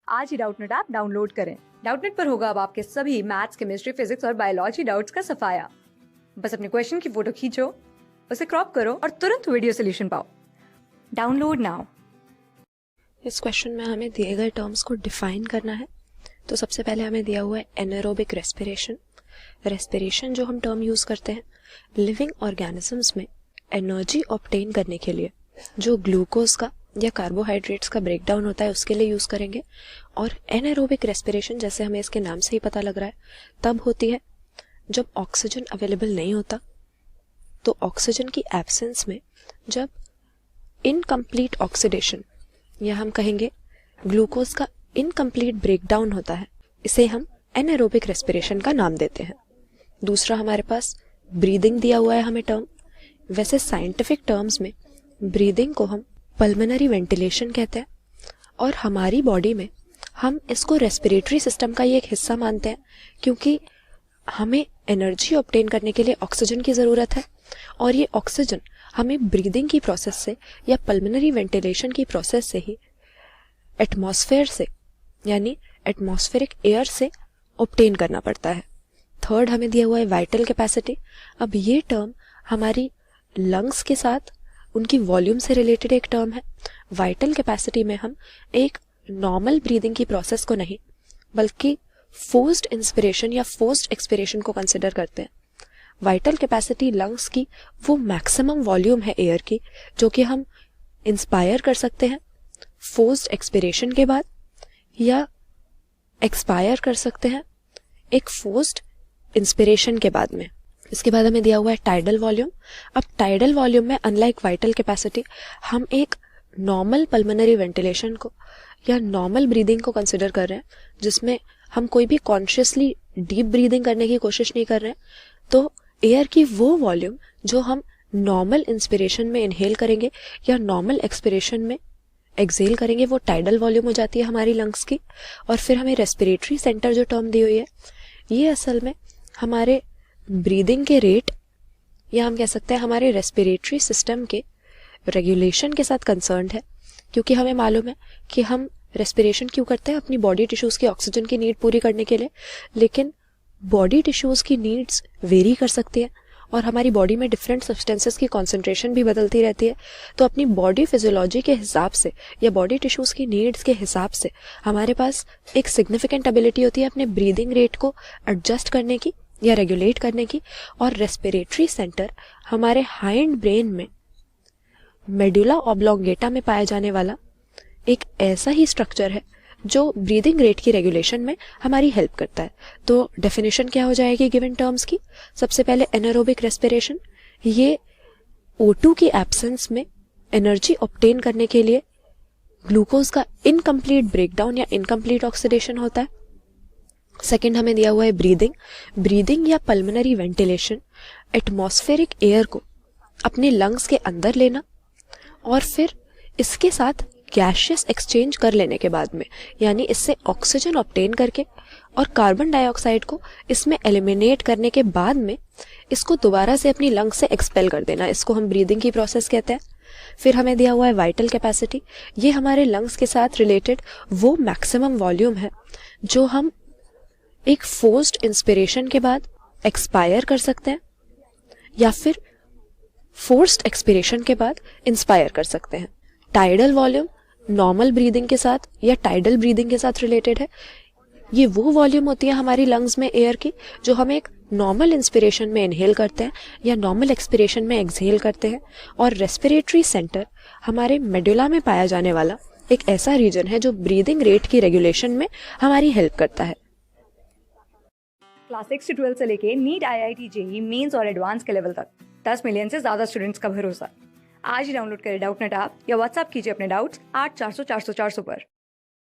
आज ही Doubtnut app download करें। Doubtnut पर होगा अब आपके सभी मैथ्स, केमिस्ट्री, फिजिक्स और बायोलॉजी डाउट्स का सफाया। बस अपने क्वेश्चन की फोटो खींचो, उसे क्रॉप करो और तुरंत वीडियो सोल्यूशन पाओ। Download now. इस क्वेश्चन में हमें दिए गए टर्म्स को डिफाइन करना है। तो सबसे पहले हमें दिया हुआ है एनारोबिक रेस्पिरेशन। रेस्पिरेशन जो हम टर्म यूज करते हैं लिविंग ऑर्गेनिजम्स में एनर्जी ऑब्टेन करने के लिए, जो ग्लूकोज का या कार्बोहाइड्रेट्स का ब्रेकडाउन होता है उसके लिए यूज करेंगे। और एनारोबिक रेस्पिरेशन जैसे हमें इसके नाम से ही पता लग रहा है तब होती है जब ऑक्सीजन अवेलेबल नहीं होता। तो ऑक्सीजन की एब्सेंस में जब इनकम्प्लीट ऑक्सीडेशन या हम कहेंगे ग्लूकोज का इनकम्प्लीट ब्रेकडाउन होता है, इसे हम एनारोबिक रेस्पिरेशन का नाम देते हैं। दूसरा हमारे पास ब्रीदिंग दिया हुआ है हमें टर्म। वैसे साइंटिफिक टर्म्स में ब्रीदिंग को हम पल्मोनरी वेंटिलेशन कहते हैं और हमारी बॉडी में हम इसको रेस्पिरेटरी सिस्टम का ही एक हिस्सा मानते हैं, क्योंकि हमें एनर्जी ऑब्टेन करने के लिए ऑक्सीजन की ज़रूरत है और ये ऑक्सीजन हमें ब्रीदिंग की प्रोसेस से या पल्मोनरी वेंटिलेशन की प्रोसेस से ही एटमॉस्फेयर से यानी एटमॉस्फेरिक एयर से ऑब्टेन करना पड़ता है। थर्ड हमें दिया हुआ है वाइटल कैपेसिटी। अब ये टर्म हमारी लंग्स के साथ उनकी वॉल्यूम से रिलेटेड एक टर्म है। वाइटल कैपेसिटी में हम एक नॉर्मल ब्रीदिंग की प्रोसेस को नहीं बल्कि फोर्स्ड इंस्पिरेशन या फोर्स्ड एक्सपिरेशन को कंसिडर करते हैं। वाइटल कैपेसिटी लंग्स की वो मैक्सिमम वॉल्यूम है एयर की जो कि हम इंस्पायर कर सकते हैं फोर्स्ड एक्सपिरेशन के बाद या एक्सपायर कर सकते हैं एक फोर्स्ड इंस्पिरेशन के बाद में। इसके बाद हमें दिया हुआ है टाइडल वॉल्यूम। अब टाइडल वॉल्यूम में अनलाइक वाइटल कैपेसिटी हम एक नॉर्मल पल्मोनरी वेंटिलेशन को या नॉर्मल ब्रीदिंग को कंसिडर कर रहे हैं, जिसमें हम कोई भी कॉन्शियसली डीप ब्रीदिंग करने की कोशिश नहीं कर रहे हैं। तो एयर की वो वॉल्यूम जो हम नॉर्मल इंस्पिरेशन में इनहेल करेंगे या नॉर्मल एक्सपिरेशन में एक्सहेल करेंगे वो टाइडल वॉल्यूम हो जाती है हमारी लंग्स की। और फिर हमें रेस्पिरेटरी सेंटर जो टर्म दी हुई है ये असल में हमारे ब्रीदिंग के रेट या हम कह सकते हैं हमारे रेस्पिरेटरी सिस्टम के रेगुलेशन के साथ कंसर्न्ड है, क्योंकि हमें मालूम है कि हम रेस्पिरेशन क्यों करते हैं अपनी बॉडी टिश्यूज की ऑक्सीजन की नीड पूरी करने के लिए। लेकिन बॉडी टिश्यूज की नीड्स वेरी कर सकती है और हमारी बॉडी में डिफरेंट सब्सटेंसेस की कॉन्सेंट्रेशन भी बदलती रहती है। तो अपनी बॉडी फिजियोलॉजी के हिसाब से या बॉडी टिश्यूज की नीड्स के हिसाब से हमारे पास एक सिग्निफिकेंट एबिलिटी होती है अपने ब्रीदिंग रेट को एडजस्ट करने की या रेगुलेट करने की। और रेस्पिरेटरी सेंटर हमारे हाइंड ब्रेन में मेडुला ऑब्लोंगेटा में पाया जाने वाला एक ऐसा ही स्ट्रक्चर है जो ब्रीदिंग रेट की रेगुलेशन में हमारी हेल्प करता है। तो डेफिनेशन क्या हो जाएगी गिवन टर्म्स की? सबसे पहले एनारोबिक रेस्पिरेशन, ये O2 की एब्सेंस में एनर्जी ऑब्टेन करने के लिए ग्लूकोज का इनकम्प्लीट ब्रेकडाउन या इनकम्प्लीट ऑक्सीडेशन होता है। सेकेंड हमें दिया हुआ है ब्रीदिंग। ब्रीदिंग या पल्मोनरी वेंटिलेशन एटमॉस्फेरिक एयर को अपने लंग्स के अंदर लेना और फिर इसके साथ गैशियस एक्सचेंज कर लेने के बाद में, यानी इससे ऑक्सीजन ऑब्टेन करके और कार्बन डाइऑक्साइड को इसमें एलिमिनेट करने के बाद में इसको दोबारा से अपनी लंग्स से एक्सपेल कर देना, इसको हम ब्रीदिंग की प्रोसेस कहते हैं। फिर हमें दिया हुआ है वाइटल कैपेसिटी। ये हमारे लंग्स के साथ रिलेटेड वो मैक्सिमम वॉल्यूम है जो हम एक फोर्स्ड इंस्पिरेशन के बाद एक्सपायर कर सकते हैं या फिर फोर्स्ड एक्सपिरेशन के बाद इंस्पायर कर सकते हैं। टाइडल वॉल्यूम नॉर्मल ब्रीदिंग के साथ या टाइडल ब्रीदिंग के साथ रिलेटेड है। ये वो वॉल्यूम होती है हमारी लंग्स में एयर की जो हम एक नॉर्मल इंस्पिरेशन में इनहेल करते हैं या नॉर्मल एक्सपिरेशन में एक्सहेल करते हैं। और रेस्पिरेटरी सेंटर हमारे मेडुला में पाया जाने वाला एक ऐसा रीजन है जो ब्रीदिंग रेट की रेगुलेशन में हमारी हेल्प करता है। क्लास 6 से 12 से लेके नीट, IIT, JEE मेंस और एडवांस के लेवल तक 10 मिलियन से ज्यादा स्टूडेंट्स का भरोसा। आज ही डाउनलोड करें डाउटनेट ऐप या व्हाट्सएप कीजिए अपने डाउट्स 8400 400 400 पर।